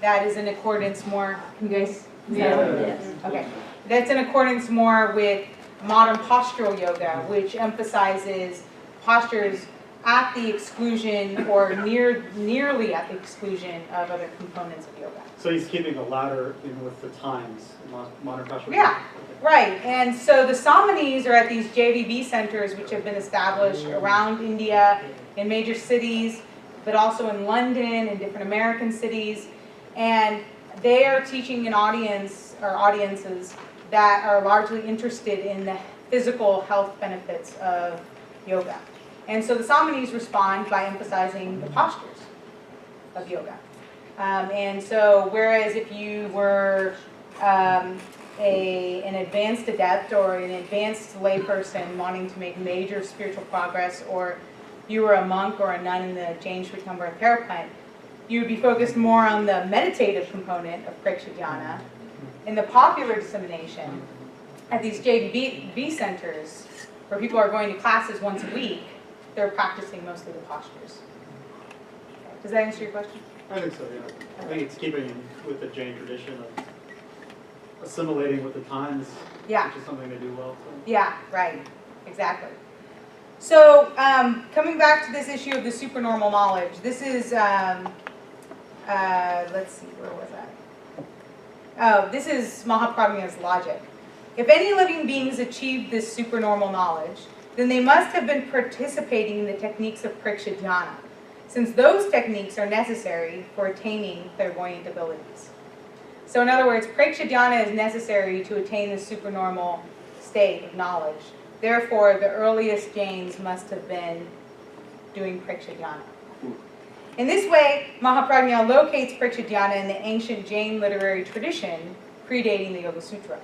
that is in accordance more, can you guys? Yes. Okay, that's in accordance more with modern postural yoga, which emphasizes postures at the exclusion or nearly at the exclusion of other components of yoga. So he's keeping a ladder in with the times, modern postural Yeah, yoga. right. And so the Samanis are at these JVB centers which have been established around India in major cities, but also in London and different American cities. And they are teaching an audience or audiences that are largely interested in the physical health benefits of yoga. And so the Samanis respond by emphasizing the postures of yoga. And so whereas if you were an advanced adept or an advanced layperson wanting to make major spiritual progress, or you were a monk or a nun in the Jain Shvetambara Therapant, you would be focused more on the meditative component of Preksha Dhyana. In the popular dissemination, at these JVB centers, where people are going to classes once a week, they're practicing mostly the postures. Does that answer your question? I think so, yeah. I think it's keeping in with the Jain tradition of assimilating with the times, Yeah. which is something they do well. So. Yeah, right. Exactly. So, coming back to this issue of the supernormal knowledge, this is, let's see, where was I? Oh, this is Mahapragya's logic. If any living beings achieve this supernormal knowledge, then they must have been participating in the techniques of Preksha Dhyana, since those techniques are necessary for attaining clairvoyant abilities. So in other words, Preksha Dhyana is necessary to attain the supernormal state of knowledge. Therefore, the earliest Jains must have been doing Preksha Dhyana. In this way, Mahapragya locates Preksha Dhyana in the ancient Jain literary tradition predating the Yoga Sutra.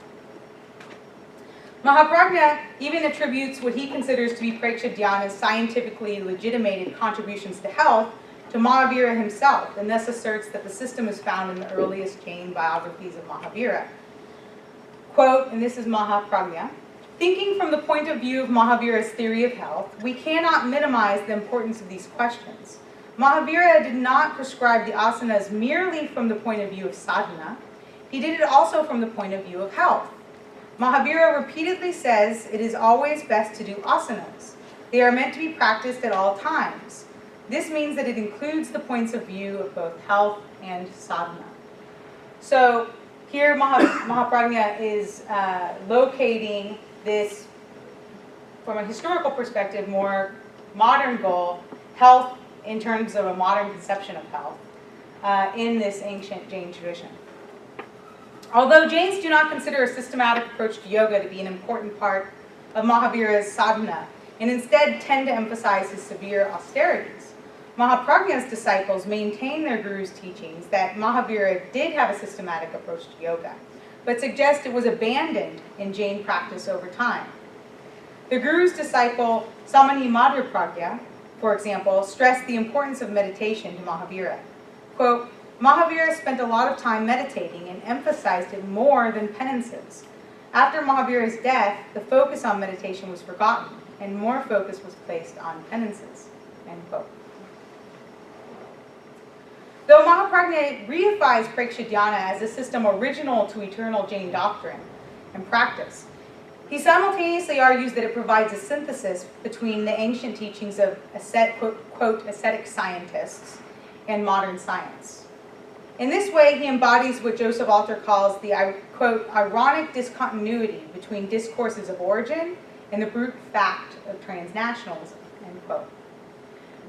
Mahapragya even attributes what he considers to be Preksha Dhyana's scientifically legitimated contributions to health to Mahavira himself, and thus asserts that the system is found in the earliest Jain biographies of Mahavira. Quote, and this is Mahapragya, thinking from the point of view of Mahavira's theory of health, we cannot minimize the importance of these questions. Mahavira did not prescribe the asanas merely from the point of view of sadhana, he did it also from the point of view of health. Mahavira repeatedly says it is always best to do asanas. They are meant to be practiced at all times. This means that it includes the points of view of both health and sadhana. So here Mahapragya is locating this, from a historical perspective, more modern goal, health in terms of a modern conception of health, in this ancient Jain tradition. Although Jains do not consider a systematic approach to yoga to be an important part of Mahavira's sadhana, and instead tend to emphasize his severe austerities, Mahapragya's disciples maintain their guru's teachings that Mahavira did have a systematic approach to yoga, but suggest it was abandoned in Jain practice over time. The guru's disciple Samani Madhurpragya, for example, stressed the importance of meditation to Mahavira. Quote, Mahavira spent a lot of time meditating and emphasized it more than penances. After Mahavira's death, the focus on meditation was forgotten, and more focus was placed on penances. End quote. Though Mahapragya reifies Preksha Dhyana as a system original to eternal Jain doctrine and practice, he simultaneously argues that it provides a synthesis between the ancient teachings of quote, ascetic scientists and modern science. In this way, he embodies what Joseph Alter calls the, quote, ironic discontinuity between discourses of origin and the brute fact of transnationalism, end quote.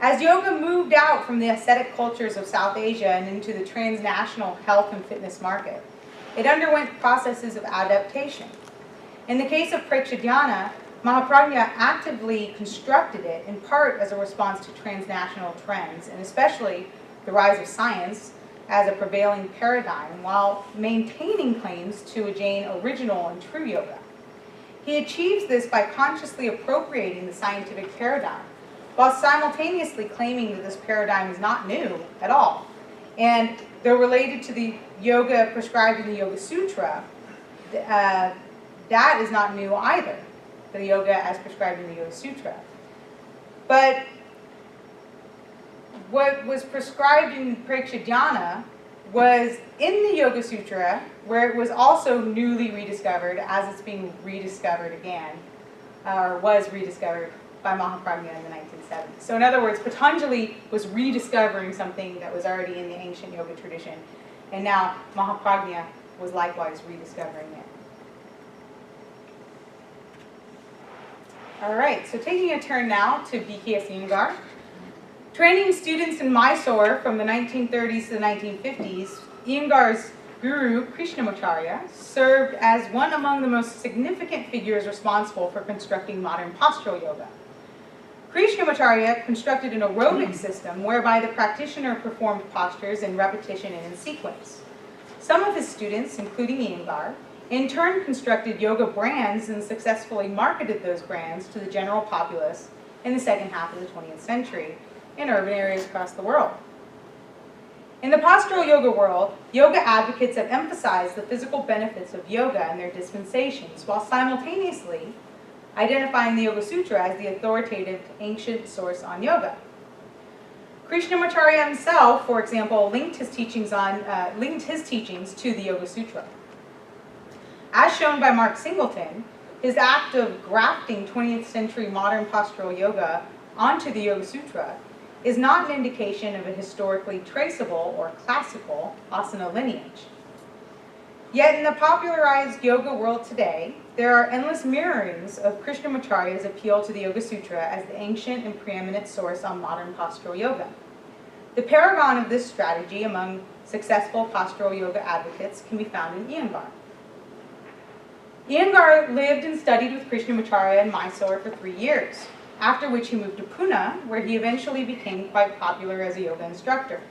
As yoga moved out from the ascetic cultures of South Asia and into the transnational health and fitness market, it underwent processes of adaptation. In the case of Preksha Dhyana, Mahapragya actively constructed it in part as a response to transnational trends, and especially the rise of science as a prevailing paradigm, while maintaining claims to a Jain original and true yoga. He achieves this by consciously appropriating the scientific paradigm, while simultaneously claiming that this paradigm is not new at all. And though related to the yoga prescribed in the Yoga Sutra, that is not new either, the yoga as prescribed in the Yoga Sutra. But what was prescribed in Preksha Dhyana was in the Yoga Sutra, where it was also newly rediscovered as it's being rediscovered again, or was rediscovered by Mahapragya in the 1970s. So in other words, Patanjali was rediscovering something that was already in the ancient yoga tradition, and now Mahapragya was likewise rediscovering it. All right, so taking a turn now to BKS Iyengar. Training students in Mysore from the 1930s to the 1950s, Iyengar's guru, Krishnamacharya, served as one among the most significant figures responsible for constructing modern postural yoga. Krishnamacharya constructed an aerobic system whereby the practitioner performed postures in repetition and in sequence. Some of his students, including Iyengar, in turn constructed yoga brands and successfully marketed those brands to the general populace in the second half of the 20th century in urban areas across the world. In the postural yoga world, yoga advocates have emphasized the physical benefits of yoga and their dispensations, while simultaneously identifying the Yoga Sutra as the authoritative ancient source on yoga. Krishnamacharya himself, for example, linked his teachings to the Yoga Sutra. As shown by Mark Singleton, his act of grafting 20th century modern postural yoga onto the Yoga Sutra is not an indication of a historically traceable or classical asana lineage. Yet in the popularized yoga world today, there are endless mirrorings of Krishnamacharya's appeal to the Yoga Sutra as the ancient and preeminent source on modern postural yoga. The paragon of this strategy among successful postural yoga advocates can be found in Iyengar. Iyengar lived and studied with Krishnamacharya in Mysore for 3 years, after which he moved to Pune, where he eventually became quite popular as a yoga instructor.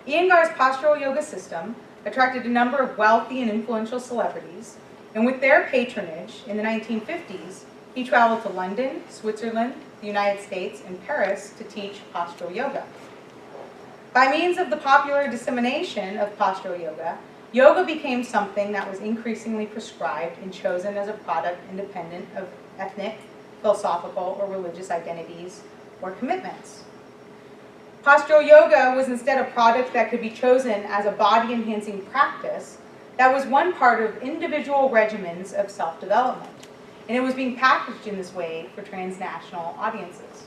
Iyengar's postural yoga system attracted a number of wealthy and influential celebrities, and with their patronage in the 1950s, he traveled to London, Switzerland, the United States, and Paris to teach postural yoga. By means of the popular dissemination of postural yoga, yoga became something that was increasingly prescribed and chosen as a product independent of ethnic, philosophical, or religious identities or commitments. Postural yoga was instead a product that could be chosen as a body-enhancing practice that was one part of individual regimens of self-development, and it was being packaged in this way for transnational audiences.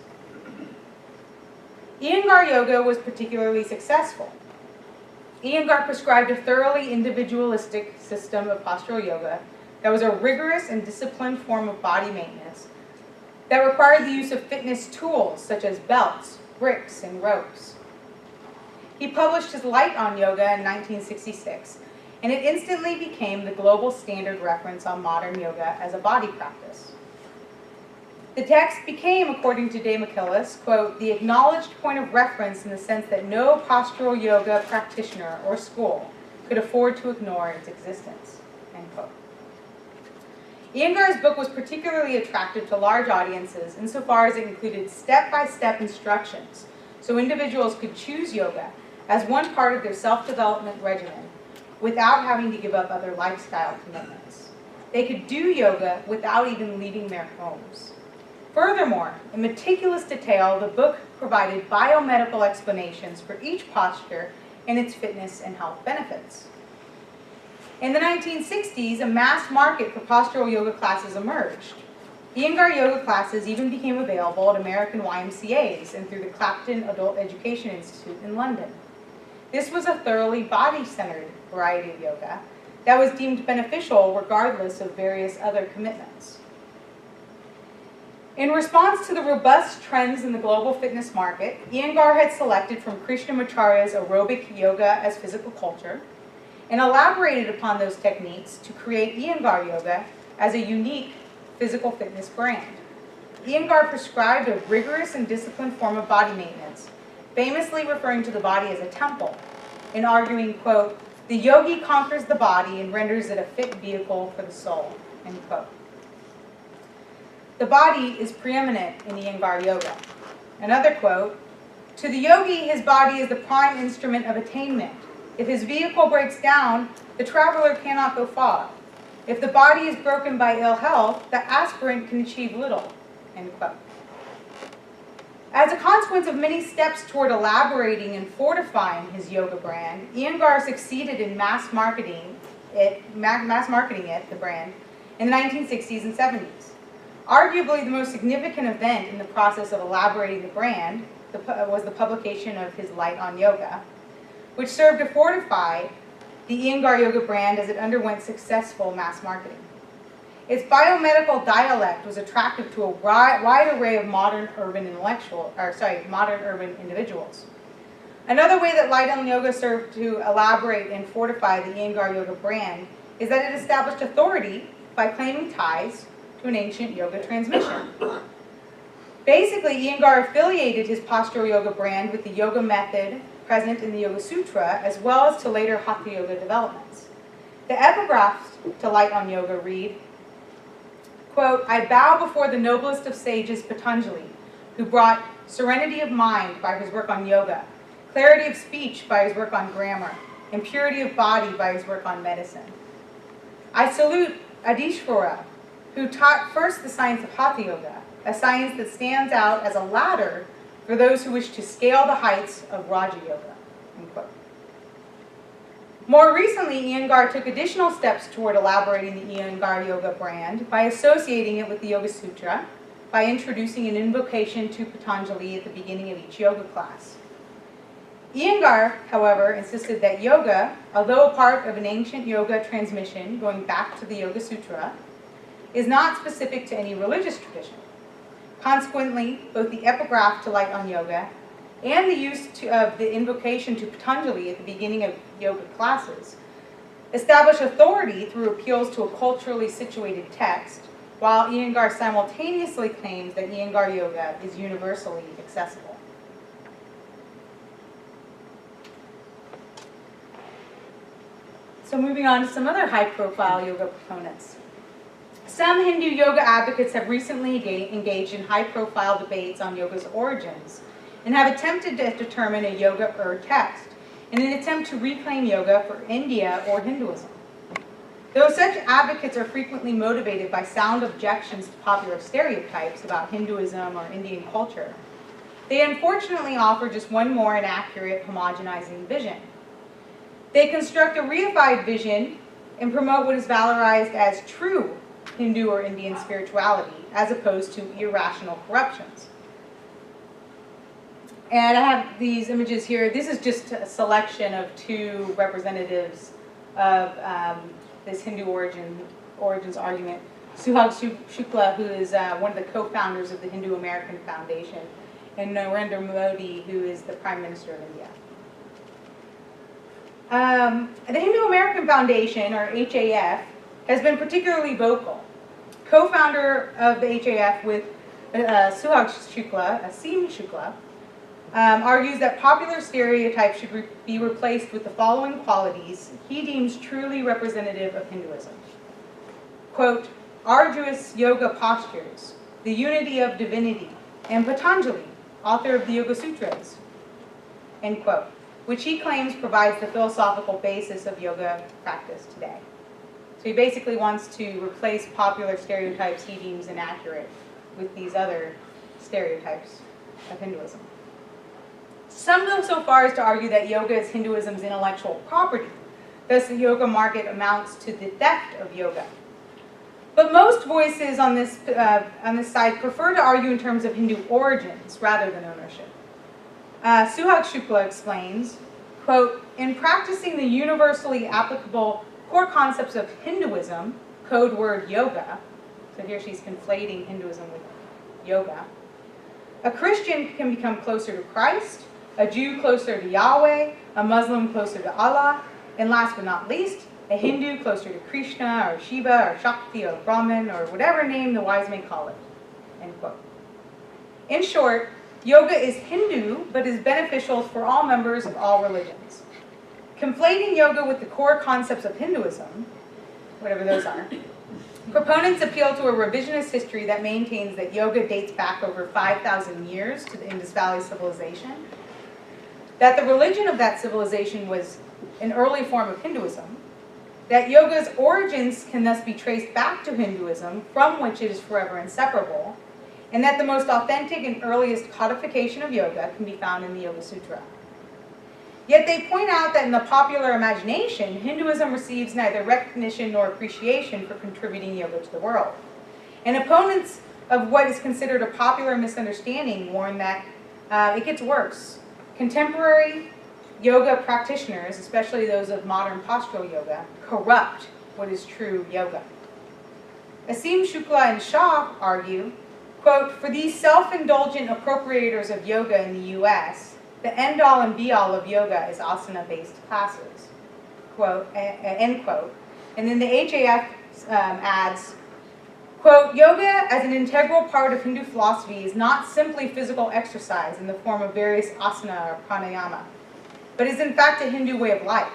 Iyengar yoga was particularly successful. Iyengar prescribed a thoroughly individualistic system of postural yoga that was a rigorous and disciplined form of body maintenance that required the use of fitness tools such as belts, bricks, and ropes. He published his Light on Yoga in 1966, and it instantly became the global standard reference on modern yoga as a body practice. The text became, according to De Michelis, quote, the acknowledged point of reference in the sense that no postural yoga practitioner or school could afford to ignore its existence, end quote. Iyengar's book was particularly attractive to large audiences insofar as it included step-by-step instructions so individuals could choose yoga as one part of their self-development regimen without having to give up other lifestyle commitments. They could do yoga without even leaving their homes. Furthermore, in meticulous detail, the book provided biomedical explanations for each posture and its fitness and health benefits. In the 1960s, a mass market for postural yoga classes emerged. Iyengar yoga classes even became available at American YMCAs and through the Clapton Adult Education Institute in London. This was a thoroughly body-centered variety of yoga that was deemed beneficial regardless of various other commitments. In response to the robust trends in the global fitness market, Iyengar had selected from Krishnamacharya's aerobic yoga as physical culture and elaborated upon those techniques to create Iyengar yoga as a unique physical fitness brand. Iyengar prescribed a rigorous and disciplined form of body maintenance, famously referring to the body as a temple, and arguing, quote, the yogi conquers the body and renders it a fit vehicle for the soul, end quote. The body is preeminent in Iyengar yoga. Another quote, to the yogi, his body is the prime instrument of attainment. If his vehicle breaks down, the traveler cannot go far. If the body is broken by ill health, the aspirant can achieve little, end quote. As a consequence of many steps toward elaborating and fortifying his yoga brand, Iyengar succeeded in mass marketing it, the brand, in the 1960s and 70s. Arguably the most significant event in the process of elaborating the brand was the publication of his Light on Yoga, which served to fortify the Iyengar Yoga brand as it underwent successful mass marketing. Its biomedical dialect was attractive to a wide array of modern urban individuals. Another way that Light on Yoga served to elaborate and fortify the Iyengar Yoga brand is that it established authority by claiming ties to an ancient yoga transmission. Basically, Iyengar affiliated his postural yoga brand with the yoga method present in the Yoga Sutra, as well as to later Hatha Yoga developments. The epigraphs to Light on Yoga read, quote, "I bow before the noblest of sages, Patanjali, who brought serenity of mind by his work on yoga, clarity of speech by his work on grammar, and purity of body by his work on medicine. I salute Adishvara, who taught first the science of Hatha Yoga, a science that stands out as a ladder for those who wish to scale the heights of Raja Yoga." Unquote. More recently, Iyengar took additional steps toward elaborating the Iyengar Yoga brand by associating it with the Yoga Sutra, by introducing an invocation to Patanjali at the beginning of each yoga class. Iyengar, however, insisted that yoga, although a part of an ancient yoga transmission going back to the Yoga Sutra, is not specific to any religious tradition. Consequently, both the epigraph to Light on Yoga and the use of the invocation to Patanjali at the beginning of yoga classes establish authority through appeals to a culturally situated text, while Iyengar simultaneously claims that Iyengar Yoga is universally accessible. So moving on to some other high-profile yoga proponents. Some Hindu yoga advocates have recently engaged in high-profile debates on yoga's origins and have attempted to determine a yoga text in an attempt to reclaim yoga for India or Hinduism. Though such advocates are frequently motivated by sound objections to popular stereotypes about Hinduism or Indian culture, they unfortunately offer just one more inaccurate, homogenizing vision. They construct a reified vision and promote what is valorized as true Hindu or Indian spirituality, as opposed to irrational corruptions. And I have these images here. This is just a selection of two representatives of this Hindu origins argument. Suhag Shukla, who is one of the co-founders of the Hindu American Foundation, and Narendra Modi, who is the Prime Minister of India. The Hindu American Foundation, or HAF, has been particularly vocal. Co-founder of the HAF with Suhag Shukla, Asim Shukla, argues that popular stereotypes should be replaced with the following qualities he deems truly representative of Hinduism. Quote, arduous yoga postures, the unity of divinity, and Patanjali, author of the Yoga Sutras, end quote, which he claims provides the philosophical basis of yoga practice today. So he basically wants to replace popular stereotypes he deems inaccurate with these other stereotypes of Hinduism. Some go so far as to argue that yoga is Hinduism's intellectual property. Thus, the yoga market amounts to the theft of yoga. But most voices on this side prefer to argue in terms of Hindu origins rather than ownership. Suhag Shukla explains, quote, in practicing the universally applicable core concepts of Hinduism, code word yoga, so here she's conflating Hinduism with yoga, a Christian can become closer to Christ, a Jew closer to Yahweh, a Muslim closer to Allah, and last but not least, a Hindu closer to Krishna or Shiva or Shakti or Brahman or whatever name the wise may call it, end quote. In short, yoga is Hindu, but is beneficial for all members of all religions. Conflating yoga with the core concepts of Hinduism, whatever those are, proponents appeal to a revisionist history that maintains that yoga dates back over 5,000 years to the Indus Valley civilization, that the religion of that civilization was an early form of Hinduism, that yoga's origins can thus be traced back to Hinduism, from which it is forever inseparable, and that the most authentic and earliest codification of yoga can be found in the Yoga Sutra. Yet they point out that in the popular imagination, Hinduism receives neither recognition nor appreciation for contributing yoga to the world. And opponents of what is considered a popular misunderstanding warn that it gets worse. Contemporary yoga practitioners, especially those of modern postural yoga, corrupt what is true yoga. Asim Shukla and Shah argue, quote, for these self-indulgent appropriators of yoga in the U.S., the end-all and be-all of yoga is asana-based classes, quote, end quote. And then the HAF adds, quote, yoga as an integral part of Hindu philosophy is not simply physical exercise in the form of various asana or pranayama, but is in fact a Hindu way of life.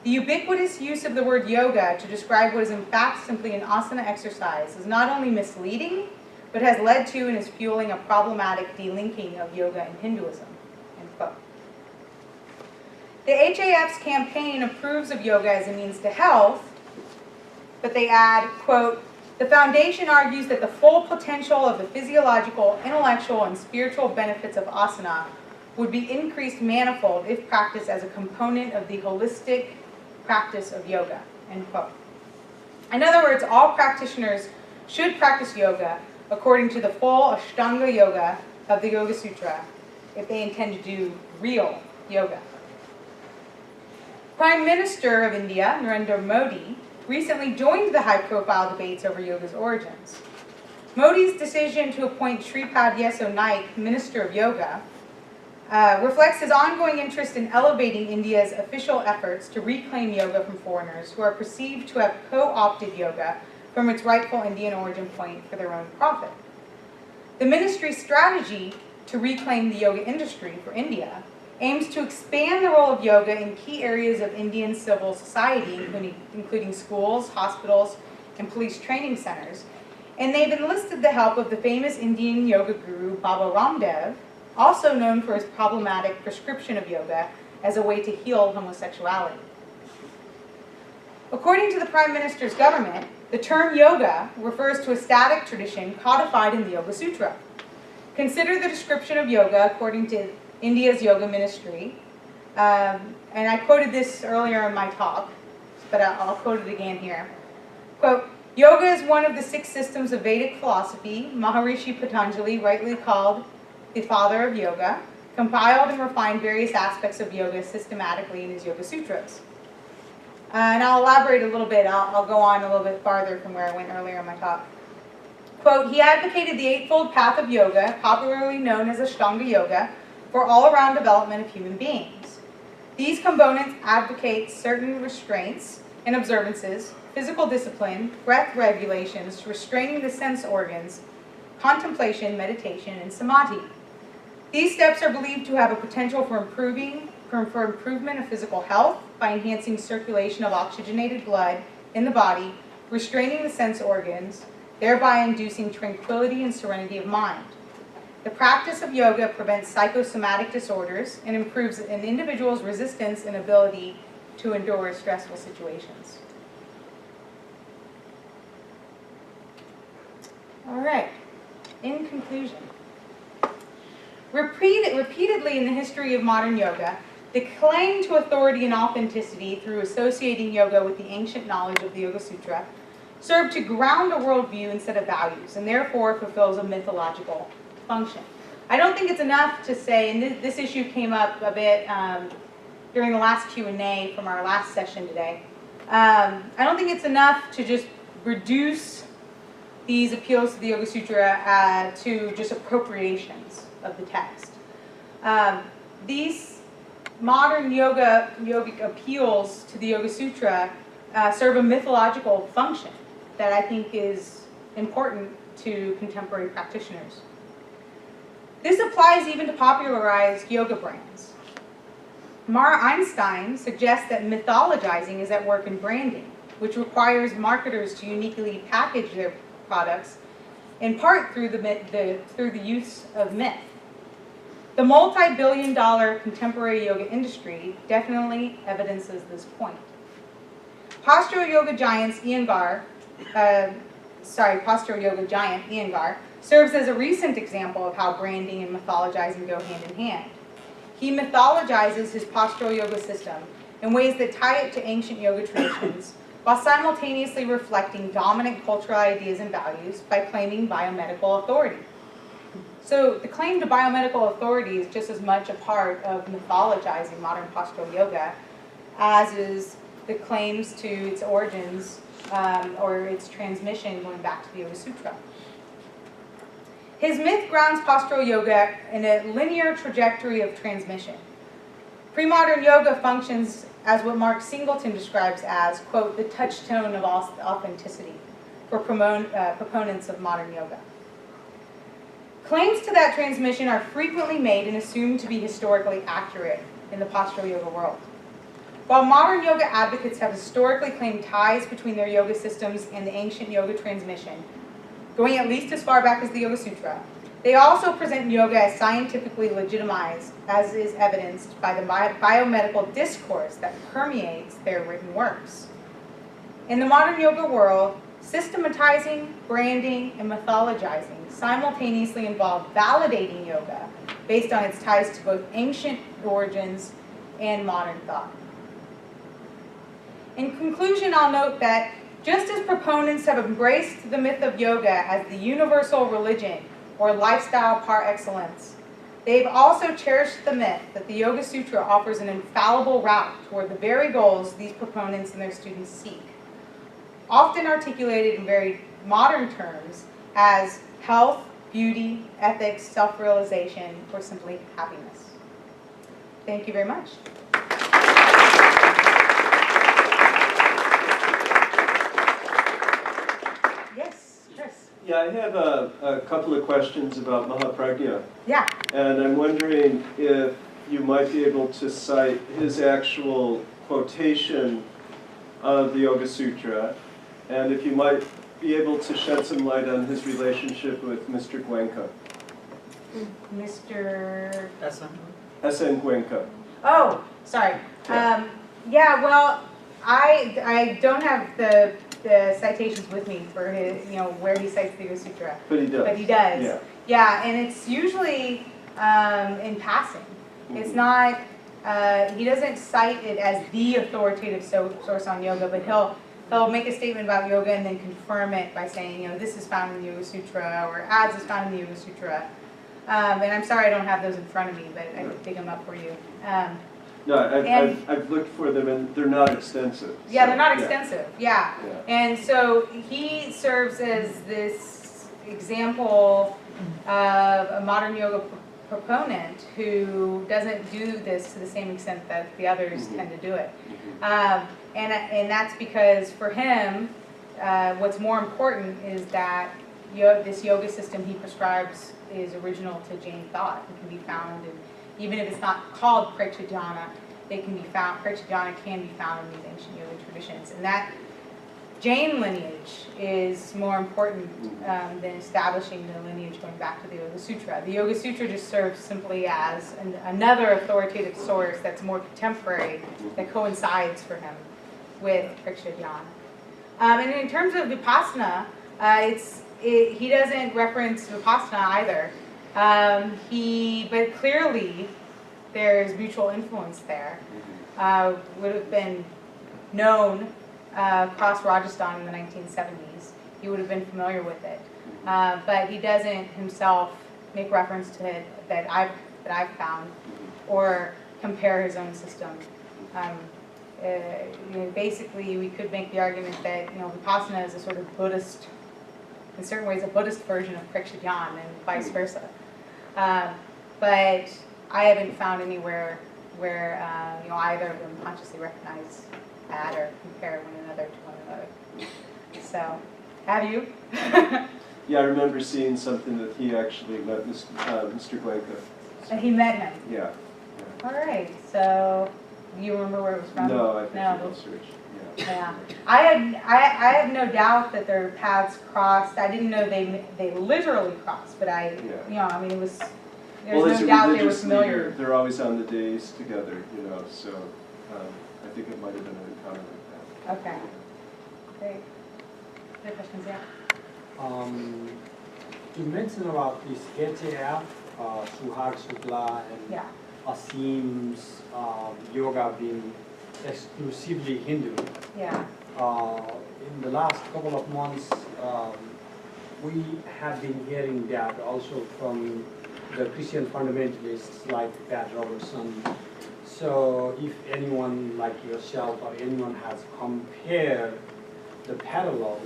The ubiquitous use of the word yoga to describe what is in fact simply an asana exercise is not only misleading, but has led to and is fueling a problematic delinking of yoga and Hinduism, end quote. The HAF's campaign approves of yoga as a means to health, but they add, quote, the foundation argues that the full potential of the physiological, intellectual, and spiritual benefits of asana would be increased manifold if practiced as a component of the holistic practice of yoga, end quote. In other words, all practitioners should practice yoga according to the full Ashtanga yoga of the Yoga Sutra if they intend to do real yoga. Prime Minister of India, Narendra Modi, recently joined the high-profile debates over yoga's origins. Modi's decision to appoint Shripad Yeso Naik Minister of Yoga reflects his ongoing interest in elevating India's official efforts to reclaim yoga from foreigners who are perceived to have co-opted yoga from its rightful Indian origin point for their own profit. The ministry's strategy to reclaim the yoga industry for India aims to expand the role of yoga in key areas of Indian civil society, including schools, hospitals, and police training centers. And they've enlisted the help of the famous Indian yoga guru Baba Ramdev, also known for his problematic prescription of yoga as a way to heal homosexuality. According to the Prime Minister's government, the term yoga refers to a static tradition codified in the Yoga Sutra. Consider the description of yoga according to India's yoga ministry, and I quoted this earlier in my talk, but I'll quote it again here. Quote, yoga is one of the 6 systems of Vedic philosophy. Maharishi Patanjali, rightly called the father of yoga, compiled and refined various aspects of yoga systematically in his Yoga Sutras. And I'll elaborate a little bit. I'll go on a little bit farther from where I went earlier in my talk. Quote, he advocated the eightfold path of yoga, popularly known as Ashtanga yoga, for all-around development of human beings. These components advocate certain restraints and observances, physical discipline, breath regulations, restraining the sense organs, contemplation, meditation, and samadhi. These steps are believed to have a potential for improvement of physical health by enhancing circulation of oxygenated blood in the body, restraining the sense organs, thereby inducing tranquility and serenity of mind. The practice of yoga prevents psychosomatic disorders and improves an individual's resistance and ability to endure stressful situations. All right, in conclusion, repeatedly in the history of modern yoga, the claim to authority and authenticity through associating yoga with the ancient knowledge of the Yoga Sutra served to ground a worldview instead of values, and therefore fulfills a mythological function. I don't think it's enough to say, and this issue came up a bit during the last Q&A from our last session today. I don't think it's enough to just reduce these appeals to the Yoga Sutra to just appropriations of the text. These modern yogic appeals to the Yoga Sutra serve a mythological function that I think is important to contemporary practitioners. This applies even to popularized yoga brands. Mara Einstein suggests that mythologizing is at work in branding, which requires marketers to uniquely package their products, in part through the use of myth. The multi-billion-dollar contemporary yoga industry definitely evidences this point. Postural yoga giant Iyengar serves as a recent example of how branding and mythologizing go hand in hand. He mythologizes his postural yoga system in ways that tie it to ancient yoga traditions, while simultaneously reflecting dominant cultural ideas and values by claiming biomedical authority. So the claim to biomedical authority is just as much a part of mythologizing modern postural yoga as is the claims to its origins or its transmission going back to the Yoga Sutra. His myth grounds postural yoga in a linear trajectory of transmission. Pre-modern yoga functions as what Mark Singleton describes as, quote, the touchstone of authenticity for proponents of modern yoga. Claims to that transmission are frequently made and assumed to be historically accurate in the postural yoga world. While modern yoga advocates have historically claimed ties between their yoga systems and the ancient yoga transmission, going at least as far back as the Yoga Sutra, they also present yoga as scientifically legitimized, as is evidenced by the biomedical discourse that permeates their written works. In the modern yoga world, systematizing, branding, and mythologizing simultaneously involve validating yoga based on its ties to both ancient origins and modern thought. In conclusion, I'll note that just as proponents have embraced the myth of yoga as the universal religion or lifestyle par excellence, they've also cherished the myth that the Yoga Sutra offers an infallible route toward the very goals these proponents and their students seek, often articulated in very modern terms as health, beauty, ethics, self-realization, or simply happiness. Thank you very much. Yeah, I have a couple of questions about Mahaprajna. Yeah. And I'm wondering if you might be able to cite his actual quotation of the Yoga Sutra, and if you might be able to shed some light on his relationship with Mr. Cuenca. Mr. S.N. Cuenca. Oh, sorry. Yeah, well, I don't have the citations with me for his, where he cites the Yoga Sutra. But he does. But he does. Yeah. Yeah, and it's usually in passing. Mm-hmm. It's not, he doesn't cite it as the authoritative source on yoga, but he'll make a statement about yoga and then confirm it by saying, this is found in the Yoga Sutra, or as is found in the Yoga Sutra. And I'm sorry I don't have those in front of me, but I could dig them up for you. No, I've looked for them, and they're not extensive. Yeah, they're not extensive, yeah. And so he serves as this example of a modern yoga proponent who doesn't do this to the same extent that the others tend to do it. And that's because for him, what's more important is that this yoga system he prescribes is original to Jain thought. It can be found in, even if it's not called Prekshadhyana, it can be found, Prekshadhyana can be found in these ancient yoga traditions. And that Jain lineage is more important than establishing the lineage going back to the Yoga Sutra. The Yoga Sutra just serves simply as another authoritative source that's more contemporary, that coincides for him with Prekshadhyana. And in terms of Vipassana, he doesn't reference Vipassana either. But clearly there's mutual influence there. Would have been known across Rajasthan in the 1970s. He would have been familiar with it. But he doesn't himself make reference to it that I've found or compare his own system. Basically, we could make the argument that Vipassana is a sort of Buddhist, in certain ways, a Buddhist version of Prekshadhyana and vice versa. But I haven't found anywhere where either of them consciously recognize that or compare one another to one another. So, have you? Yeah, I remember seeing something that he actually met Mr. Cuenca. And he met him? Yeah. All right. So, do you remember where it was from? No, I think he researched. Yeah. I have no doubt that their paths crossed. I didn't know they literally crossed, but it was, there's no doubt they were familiar. Leader, they're always on the days together, so I think it might have been an encounter like that. Okay. Great. Other questions, yeah? to mention about this HAF, Suhag Shukla and Yeah. Asim's yoga being exclusively Hindu. Yeah. In the last couple of months, we have been hearing that also from the Christian fundamentalists like Pat Robertson. So if anyone like yourself or anyone has compared the parallels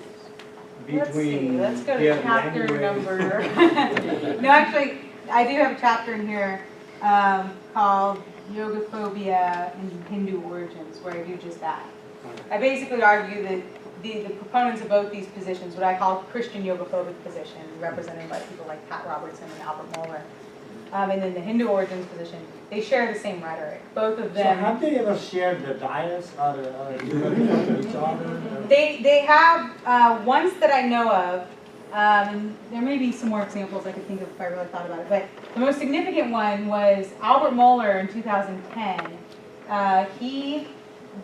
between Let's go to their chapter language- number. No, actually, I do have a chapter in here called Yogophobia and Hindu Origins, where I do just that. I basically argue that the proponents of both these positions, what I call Christian yogophobic position, represented by people like Pat Robertson and Albert Mohler, and then the Hindu origins position, they share the same rhetoric. Both of So them. have they ever shared the dais or each other? They have ones that I know of. There may be some more examples I could think of if I really thought about it. But the most significant one was Albert Mohler in 2010. He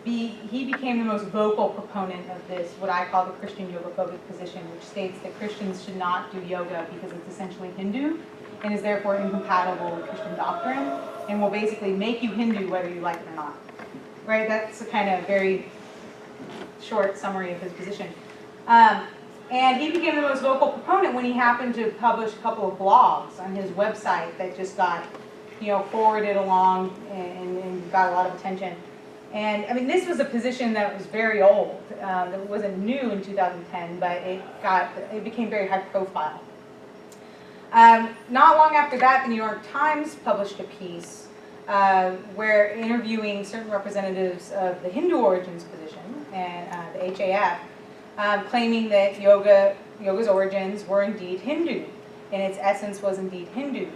became the most vocal proponent of this, what I call the Christian yogophobic position, which states that Christians should not do yoga because it's essentially Hindu and is therefore incompatible with Christian doctrine and will basically make you Hindu whether you like it or not. Right? That's a kind of very short summary of his position. And he became the most vocal proponent when he happened to publish a couple of blogs on his website that just got, forwarded along and got a lot of attention. And I mean, this was a position that was very old. That wasn't new in 2010, but it became very high profile. Not long after that, the New York Times published a piece where interviewing certain representatives of the Hindu origins position and the HAF, claiming that yoga's origins were indeed Hindu, and its essence was indeed Hindu.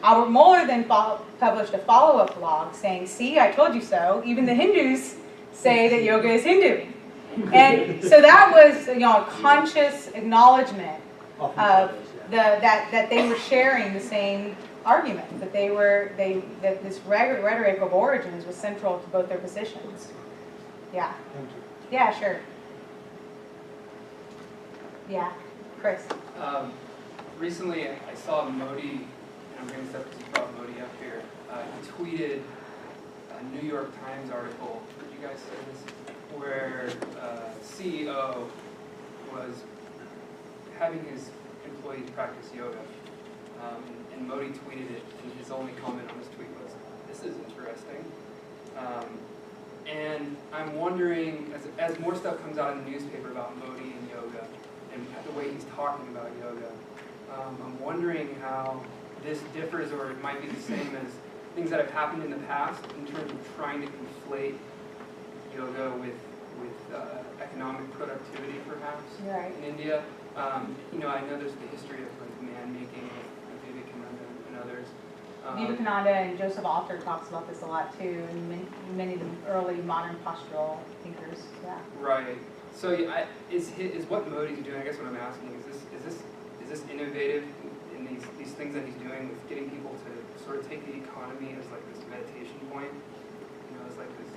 Albert Mohler then published a follow-up blog saying, "See, I told you so. Even the Hindus say that yoga is Hindu." And so that was, a conscious acknowledgement of that they were sharing the same argument, that that this rhetoric of origins was central to both their positions. Yeah. Thank you. Yeah, sure. Yeah, Chris. Recently, I saw Modi, and I'm bringing this up because you brought Modi up here. He tweeted a New York Times article, did you guys say this? Where CEO was having his employees practice yoga. And Modi tweeted it, and his only comment on his tweet was, "This is interesting." And I'm wondering, as more stuff comes out in the newspaper about Modi and yoga, and the way he's talking about yoga, I'm wondering how this differs, or it might be the same as things that have happened in the past in terms of trying to conflate yoga with economic productivity, perhaps, Right. in India. I know there's the history of man-making with Vivekananda and others. Vivekananda and Joseph Alter talks about this a lot too, and many of the early modern postural thinkers. Yeah. Right. So is what Modi's doing? I guess what I'm asking is this innovative in these things that he's doing with getting people to sort of take the economy as like this meditation point? As like this.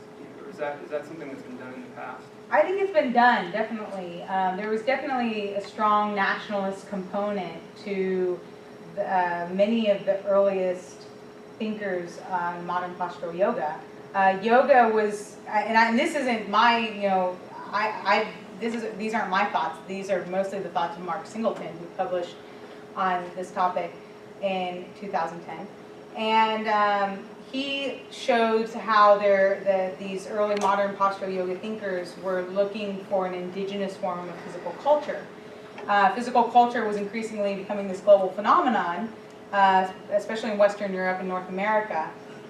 Or is that something that's been done in the past? I think it's been done, definitely. There was definitely a strong nationalist component to many of the earliest thinkers on modern postural yoga. Yoga was, and this isn't my, these aren't my thoughts. These are mostly the thoughts of Mark Singleton, who published on this topic in 2010. And he shows how these early modern postural yoga thinkers were looking for an indigenous form of physical culture. Physical culture was increasingly becoming this global phenomenon, especially in Western Europe and North America.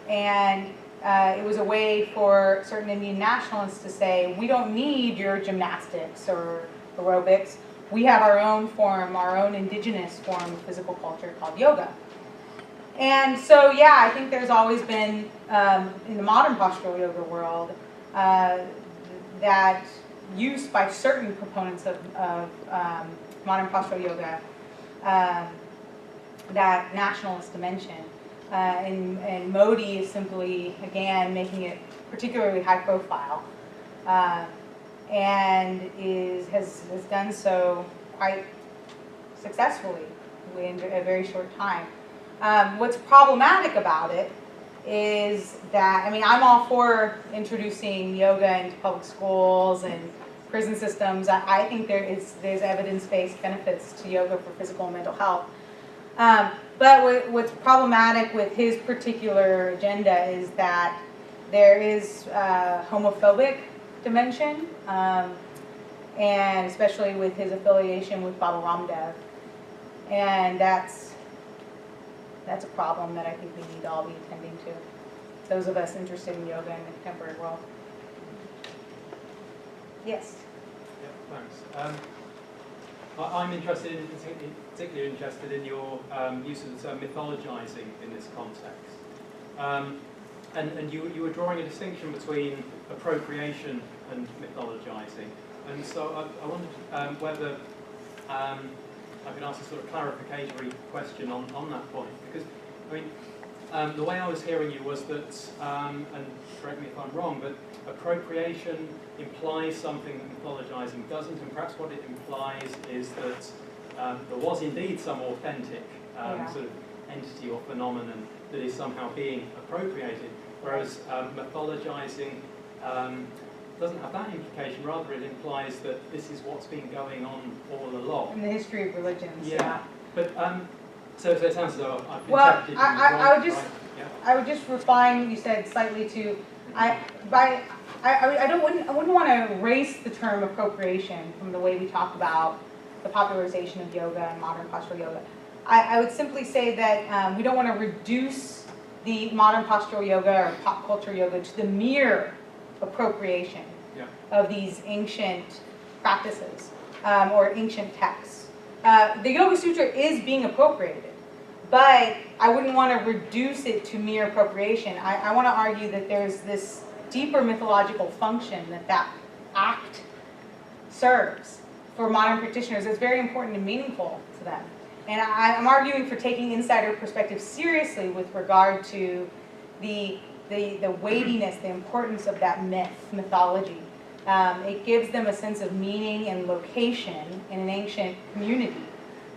And it was a way for certain Indian nationalists to say, we don't need your gymnastics or aerobics. We have our own form, our own indigenous form of physical culture called yoga. And so, yeah, I think there's always been, in the modern postural yoga world, that use by certain proponents of modern postural yoga, that nationalist dimension. And Modi is simply, again, making it particularly high profile, and has done so quite successfully in a very short time. What's problematic about it is that, I mean, I'm all for introducing yoga into public schools and prison systems. I think there's evidence-based benefits to yoga for physical and mental health. But what's problematic with his particular agenda is that there is a homophobic dimension, and especially with his affiliation with Baba Ramdev. And that's a problem that I think we need to all be attending to, those of us interested in yoga in the contemporary world. Yes? Yeah, thanks. I'm particularly interested in your use of the term mythologizing in this context. And you were drawing a distinction between appropriation and mythologizing. And so I wondered whether I could ask a sort of clarificatory question on that point. Because, I mean, the way I was hearing you was that, and correct me if I'm wrong, but appropriation implies something that mythologizing doesn't, and perhaps what it implies is that there was indeed some authentic sort of entity or phenomenon that is somehow being appropriated, whereas mythologizing doesn't have that implication. Rather, it implies that this is what's been going on all along. In the history of religions, yeah. But so it sounds as though I've been well, interpreting I would just, right? Yeah. I would just refine you said slightly to, I wouldn't want to erase the term appropriation from the way we talk about the popularization of yoga and modern postural yoga. I would simply say that we don't want to reduce the modern postural yoga or pop culture yoga to the mere appropriation of these ancient practices or ancient texts. The Yoga Sutra is being appropriated, but I wouldn't want to reduce it to mere appropriation. I want to argue that there's this deeper mythological function that act serves for modern practitioners that's very important and meaningful to them. And I'm arguing for taking insider perspective seriously with regard to the weightiness, the importance of that mythology. It gives them a sense of meaning and location in an ancient community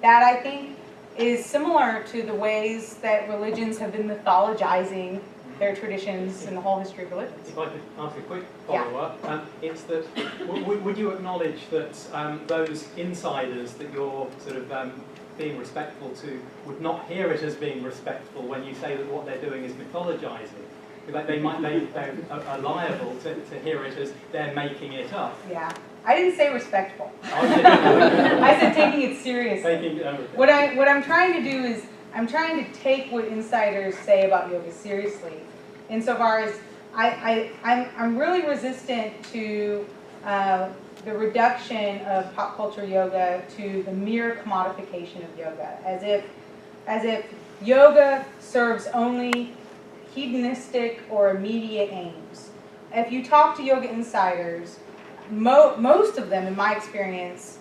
that I think is similar to the ways that religions have been mythologizing their traditions in the whole history of religions. If I could ask a quick follow-up, it's that, would you acknowledge that those insiders that you're sort of being respectful to would not hear it as being respectful when you say that what they're doing is mythologizing? Like they are liable to hear it as they're making it up. Yeah, I didn't say respectful. I said taking it seriously. What I'm trying to do is I'm trying to take what insiders say about yoga seriously, insofar as I'm really resistant to the reduction of pop culture yoga to the mere commodification of yoga, as if yoga serves only hedonistic or immediate aims. If you talk to yoga insiders, most of them, in my experience,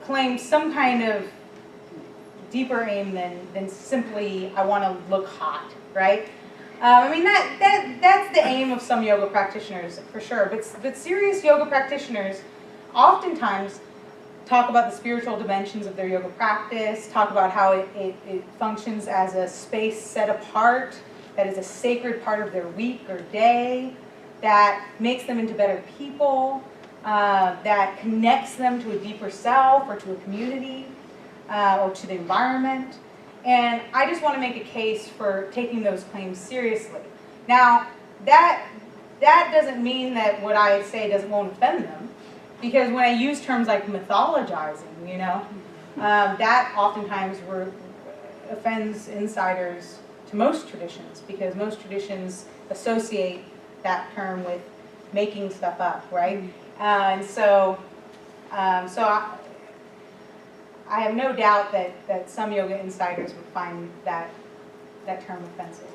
claim some kind of deeper aim than simply I want to look hot, right? I mean that's the aim of some yoga practitioners for sure. But serious yoga practitioners oftentimes talk about the spiritual dimensions of their yoga practice, talk about how it functions as a space set apart, that is a sacred part of their week or day, that makes them into better people, that connects them to a deeper self or to a community or to the environment. And I just want to make a case for taking those claims seriously. Now, that doesn't mean that what I say won't offend them, because when I use terms like mythologizing, you know, that oftentimes offends insiders to most traditions, because most traditions associate that term with making stuff up, right? And so I have no doubt that some yoga insiders would find that term offensive.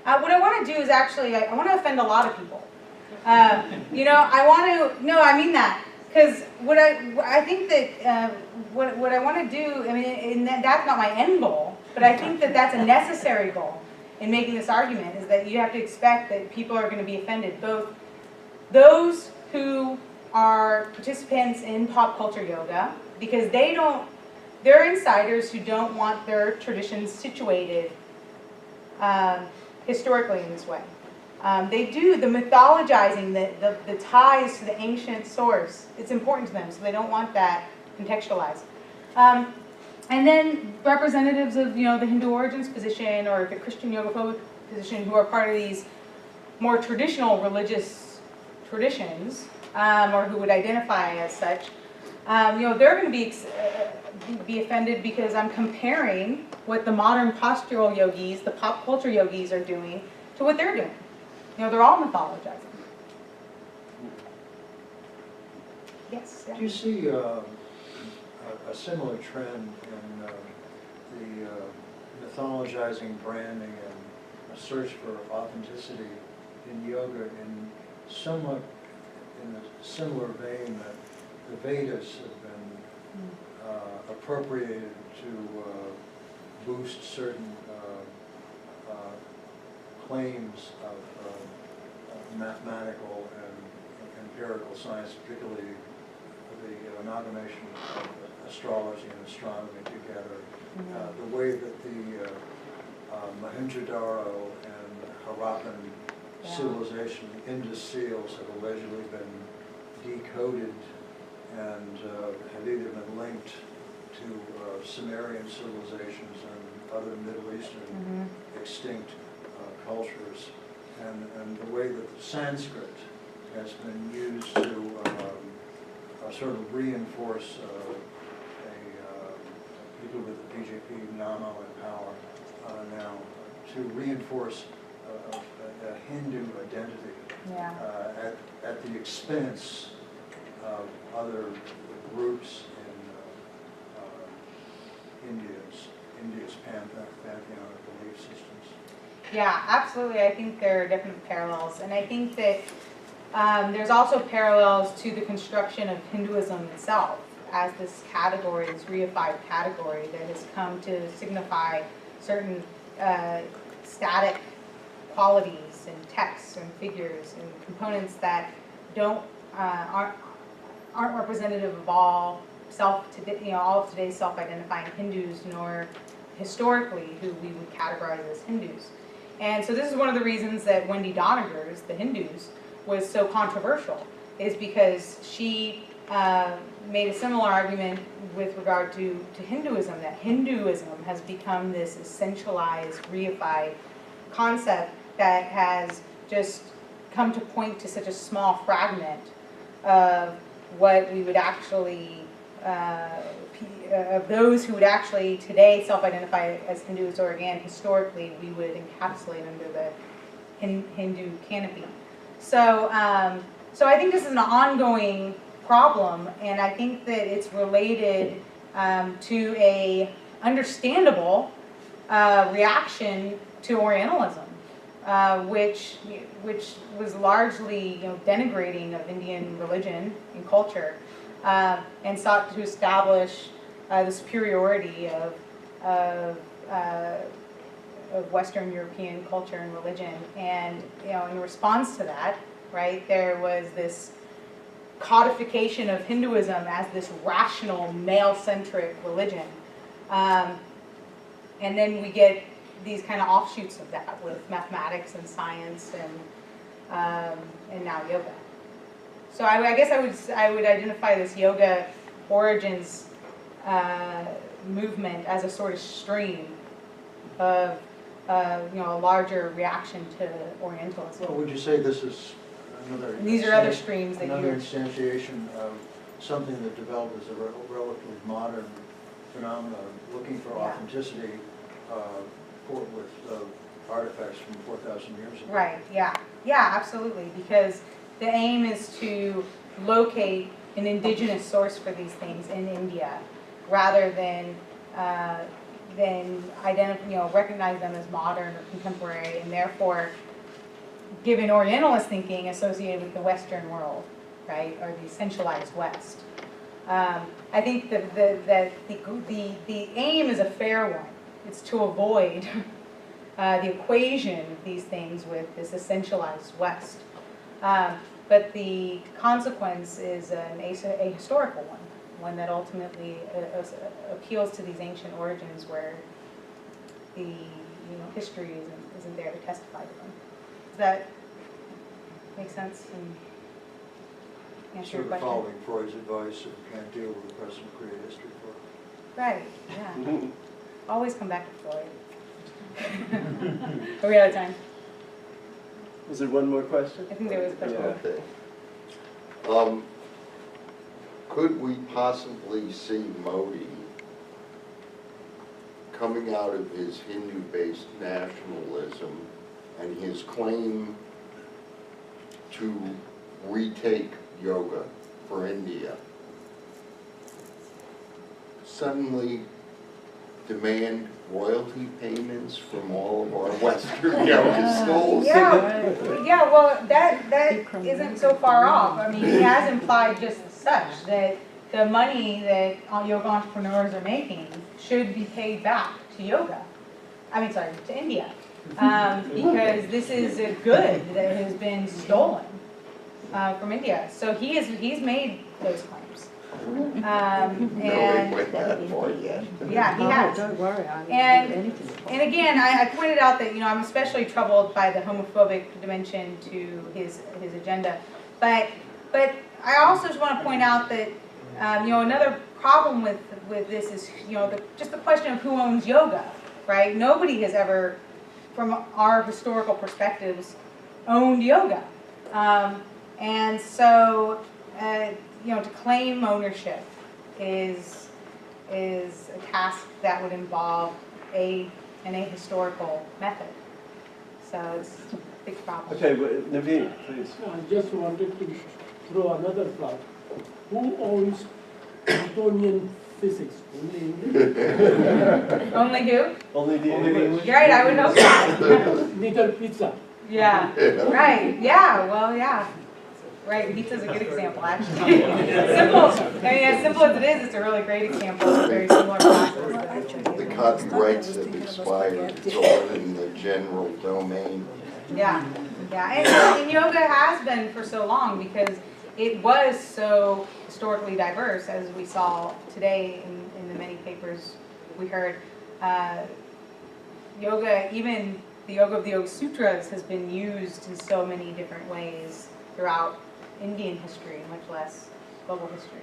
Yeah. What I want to do is actually, I want to offend a lot of people. You know, I mean that. Because I think that what I want to do, I mean, that's not my end goal, but I think that that's a necessary goal in making this argument, is that you have to expect that people are going to be offended, both those who are participants in pop culture yoga, because they don't they're insiders who don't want their traditions situated historically in this way. They do the mythologizing, the ties to the ancient source. It's important to them, so they don't want that contextualized. And then representatives of the Hindu origins position or the Christian yoga position who are part of these more traditional religious traditions, or who would identify as such, they're going to be offended because I'm comparing what the modern postural yogis, the pop culture yogis are doing to what they're doing. They're all mythologizing. Yes? Do you see a similar trend in the mythologizing, branding, and a search for authenticity in yoga in somewhat in a similar vein that the Vedas have been appropriated to boost certain claims of mathematical and empirical science, particularly the amalgamation of astrology and astronomy together. The way that the Mohenjo-Daro and Harappan civilization, the Indus seals, have allegedly been decoded and have either been linked to Sumerian civilizations and other Middle Eastern extinct cultures, and the way that the Sanskrit has been used to sort of reinforce people with the BJP Namo in power now, to reinforce a Hindu identity at the expense of other groups in India's pantheon of belief systems. Yeah, absolutely. I think there are definite parallels. And I think that there's also parallels to the construction of Hinduism itself as this category, this reified category that has come to signify certain static qualities and texts and figures and components that aren't representative of all of today's self-identifying Hindus, nor historically who we would categorize as Hindus. And so this is one of the reasons that Wendy Doniger's, the Hindus, was so controversial, is because she made a similar argument with regard to Hinduism, that Hinduism has become this essentialized, reified concept that has just come to point to such a small fragment of what we would actually, of those who would actually today self-identify as Hindus, or again, historically, we would encapsulate under the Hindu canopy. So, so I think this is an ongoing problem, and I think that it's related to a understandable reaction to Orientalism, which was largely denigrating of Indian religion and culture, and sought to establish the superiority of Western European culture and religion. And in response to that, right, there was this codification of Hinduism as this rational, male-centric religion. And then we get these kind of offshoots of that with mathematics and science and now yoga. So I guess I would identify this yoga origins movement as a sort of stream of a larger reaction to Orientalism. Well, would you say this is another? And these are other streams that another instantiation of something that developed as a relatively modern phenomenon, looking for authenticity with artifacts from 4,000 years ago. Right. Yeah. Yeah. Absolutely. Because the aim is to locate an indigenous source for these things in India, rather than recognize them as modern or contemporary, and therefore, given Orientalist thinking associated with the Western world, right, or the essentialized West. I think that the aim is a fair one. It's to avoid the equation of these things with this essentialized West. But the consequence is a historical one, one that ultimately appeals to these ancient origins where the history isn't there to testify to them. Does that make sense and answer your Sort of question? following Freud's advice, if you can't deal with the present, create history for it. Right, yeah. Always come back to Freud. Are we out of time? Was there one more question? I think there was a question. Yeah. Okay. Could we possibly see Modi coming out of his Hindu-based nationalism and his claim to retake yoga for India suddenly demand royalty payments from all of our Western yoga schools? Yeah, well, that isn't so far off. I mean, he has implied just such, that the money that yoga entrepreneurs are making should be paid back to yoga. To India. Because this is a good that has been stolen from India. So he's made those claims. No, we went that far yet. Yeah, he has. Don't worry, And again, I pointed out that I'm especially troubled by the homophobic dimension to his agenda, but I also just want to point out that another problem with this is just the question of who owns yoga, right? Nobody has ever, from our historical perspectives, owned yoga, and so to claim ownership is a task that would involve an ahistorical method. So it's a big problem. Okay, Naveen, please. I just wanted to throw another plug. Who owns Newtonian physics? Only English? Only who? Only the English. You're right, I would hope so. Neither pizza. Yeah, right, yeah, well, yeah. Right, pizza's a good example, actually. Simple, as simple as it is, it's a really great example of a very similar process. The copyrights have expired, it's all in the general domain. Yeah, and yoga has been for so long because it was so historically diverse, as we saw today in the many papers we heard. Yoga, even the yoga of the Yoga Sutras, has been used in so many different ways throughout Indian history, much less global history.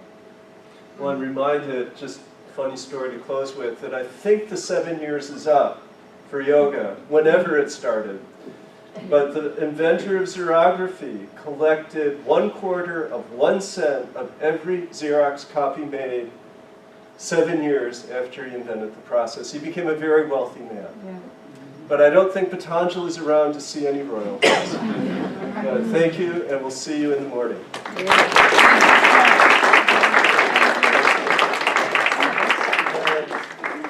Well, I'm reminded, just a funny story to close with, that I think the 7 years is up for yoga, whenever it started. But the inventor of xerography collected 1/4 of 1 cent of every Xerox copy made 7 years after he invented the process. He became a very wealthy man. Yeah. But I don't think Patanjali is around to see any royalties. Thank you, and we'll see you in the morning.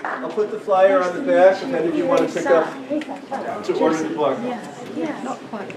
I'll put the flyer on the back if any of you want to pick up to order the book. Yeah, not quite.